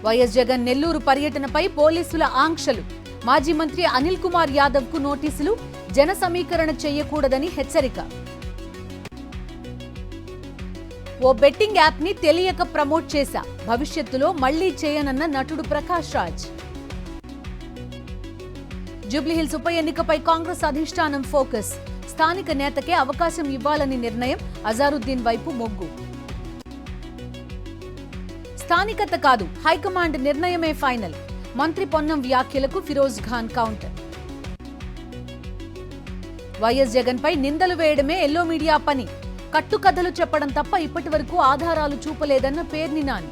YS Jagan Nellore పర్యటనపై పోలీసుల ఆంక్షలు. మాజీ మంత్రి అనిల్ కుమార్ యాదవ్ కు నోటీసులు. జన సమీకరణ చేయకూడదని హెచ్చరిక. ఓ బెట్టింగ్ యాప్ ని తెలియక ప్రమోట్ చేశా, భవిష్యత్తులో మళ్లీ చేయనన్న నటుడు ప్రకాష్ రాజ్. జూబ్లీహిల్స్ ఉప ఎన్నికపై కాంగ్రెస్ అధిష్టానం ఫోకస్. స్థానిక నేతకే అవకాశం ఇవ్వాలని నిర్ణయం. అజారుద్దీన్ వైపు మొగ్గు. స్థానికత కాదు, హైకమాండ్ నిర్ణయమే ఫైనల్. మంత్రి పొన్నం వ్యాఖ్యలకు ఫిరోజ్ ఖాన్ కౌంటర్. వైఎస్ జగన్ పై నిందలు వేయడమే ఎల్లో మీడియా పని. కట్టుకథలు చెప్పడం తప్ప ఇప్పటి వరకు ఆధారాలు చూపలేదన్న పేర్ని నాని.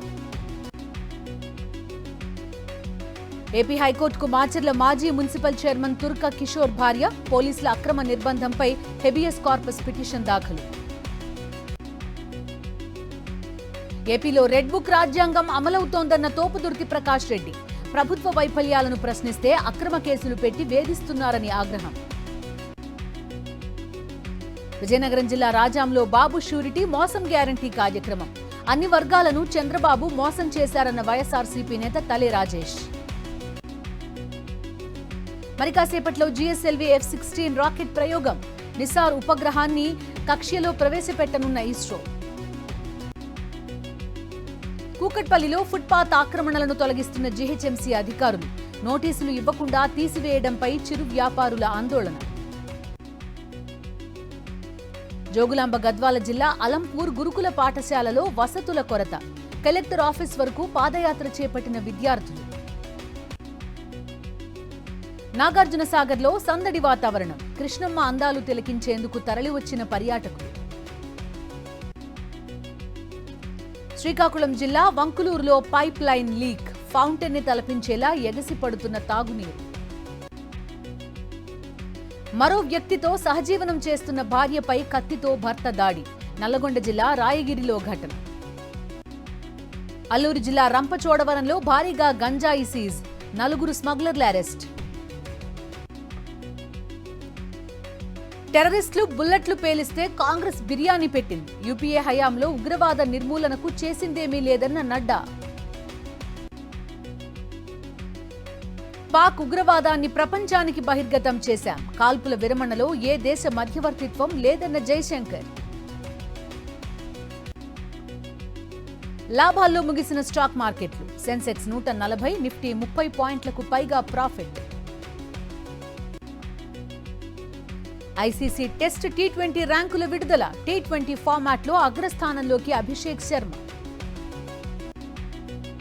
ఏపీ హైకోర్టుకు మాచర్ల మాజీ మున్సిపల్ చైర్మన్ తుర్క కిషోర్ భార్య. పోలీసుల అక్రమ నిర్బంధంపై హెబియస్ కార్పస్ పిటిషన్ దాఖలు. ఏపీలో రెడ్ బుక్ రాజ్యాంగం అమలవుతోందన్న తోపుదుర్తి ప్రకాష్ రెడ్డి. ప్రభుత్వ వైఫల్యాలను ప్రశ్నిస్తే అక్రమ కేసులు పెట్టి వేధిస్తున్నారని ఆగ్రహం. విజయనగరం జిల్లా రాజాంలో బాబు షూరిటీ మోసం గ్యారంటీ కార్యక్రమం. అన్ని వర్గాలను చంద్రబాబు మోసం చేశారన్న వైఎస్ఆర్సీపీ నేత తలే రాజేష్. మరి కాసేపట్లో జిఎస్ఎల్వి F-16 రాకెట్ ప్రయోగం. నిసార్ ఉపగ్రహాన్ని కక్ష్యలో ప్రవేశపెట్టనున్న ఇస్రో. కూకట్పల్లిలో ఫుట్పాత్ ఆక్రమణలను తొలగిస్తున్న జీహెచ్ఎంసీ అధికారులు. నోటీసులు ఇవ్వకుండా తీసివేయడంపై చిరు వ్యాపారుల ఆందోళన. జోగులాంబ గద్వాల జిల్లా అలంపూర్ గురుకుల పాఠశాలలో వసతుల కొరత. కలెక్టర్ ఆఫీస్ వరకు పాదయాత్ర చేపట్టిన విద్యార్థులు. నాగార్జున సాగర్లో సందడి వాతావరణం. కృష్ణమ్మ అందాలు తిలకించేందుకు తరలివచ్చిన పర్యాటకులు. శ్రీకాకుళం జిల్లా వంకులూరులో పైప్ లైన్ లీక్. ఫౌంటైన్ ని తలపించేలా ఎగసి పడుతున్న తాగునీరు. మరో వ్యక్తితో సహజీవనం చేస్తున్న భార్యపై కత్తితో భర్త దాడి. నల్లగొండ జిల్లా రాయగిరిలో ఘటన. అల్లూరు జిల్లా రంపచోడవరంలో భారీగా గంజాయి సీజ్. 4 స్మగ్లర్ల అరెస్ట్. టెర్రరిస్టులు బుల్లెట్లు పేలిస్తే కాంగ్రెస్ బిర్యానీ పెట్టింది. యూపీఏ హయాంలో ఉగ్రవాద నిర్మూలనకు చేసిందేమీ లేదన్న నడ్డా. పాక్ ఉగ్రవాదాన్ని ప్రపంచానికి బహిర్గతం చేశాం. కాల్పుల విరమణలో ఏ దేశ మధ్యవర్తిత్వం లేదన్న జైశంకర్. లాభాల్లో ముగిసిన స్టాక్ మార్కెట్లు. సెన్సెక్స్ 140, నిఫ్టీ 30 పాయింట్లకు పైగా ప్రాఫిట్. ఐసీసీ టెస్ట్ T20 ర్యాంకుల విడుదల. T20 ఫార్మాట్లో అగ్రస్థానంలోకి అభిషేక్ శర్మ.